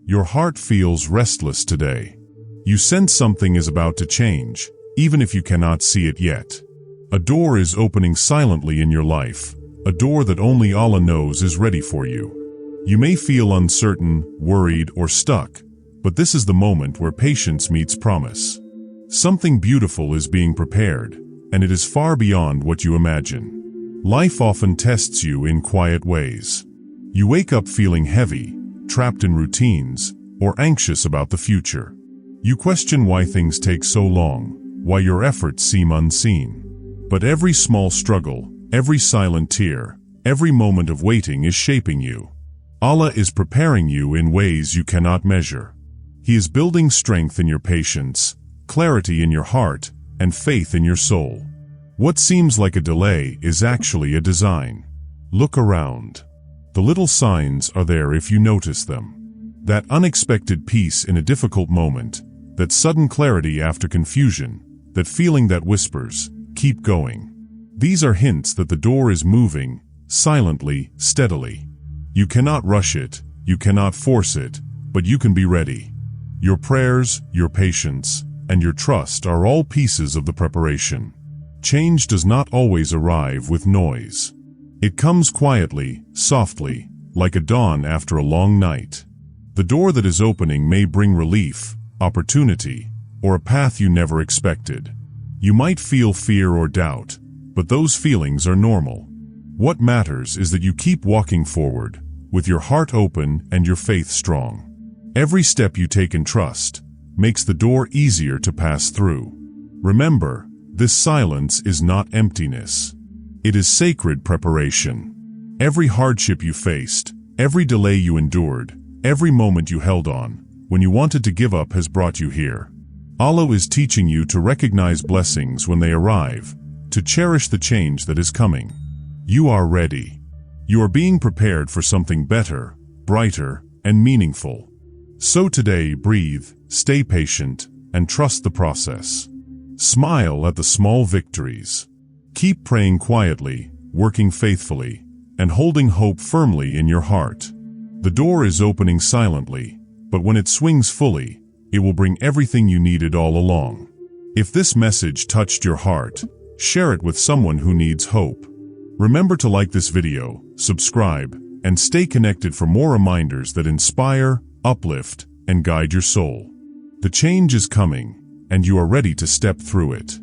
Your heart feels restless today. You sense something is about to change, even if you cannot see it yet. A door is opening silently in your life, a door that only Allah knows is ready for you. You may feel uncertain, worried, or stuck, but this is the moment where patience meets promise. Something beautiful is being prepared, and it is far beyond what you imagine. Life often tests you in quiet ways. You wake up feeling heavy, trapped in routines, or anxious about the future. You question why things take so long, why your efforts seem unseen. But every small struggle, every silent tear, every moment of waiting is shaping you. Allah is preparing you in ways you cannot measure. He is building strength in your patience, clarity in your heart, and faith in your soul. What seems like a delay is actually a design. Look around. The little signs are there if you notice them. That unexpected peace in a difficult moment, that sudden clarity after confusion, that feeling that whispers, "Keep going." These are hints that the door is moving, silently, steadily. You cannot rush it, you cannot force it, but you can be ready. Your prayers, your patience, and your trust are all pieces of the preparation. Change does not always arrive with noise. It comes quietly, softly, like a dawn after a long night. The door that is opening may bring relief, opportunity, or a path you never expected. You might feel fear or doubt, but those feelings are normal. What matters is that you keep walking forward, with your heart open and your faith strong. Every step you take in trust makes the door easier to pass through. Remember, this silence is not emptiness. It is sacred preparation. Every hardship you faced, every delay you endured, every moment you held on, when you wanted to give up has brought you here. Allah is teaching you to recognize blessings when they arrive, to cherish the change that is coming. You are ready. You are being prepared for something better, brighter, and meaningful. So today, breathe, stay patient, and trust the process. Smile at the small victories. Keep praying quietly, working faithfully, and holding hope firmly in your heart. The door is opening silently, but when it swings fully, it will bring everything you needed all along. If this message touched your heart, share it with someone who needs hope. Remember to like this video, subscribe, and stay connected for more reminders that inspire, uplift, and guide your soul. The change is coming, and you are ready to step through it.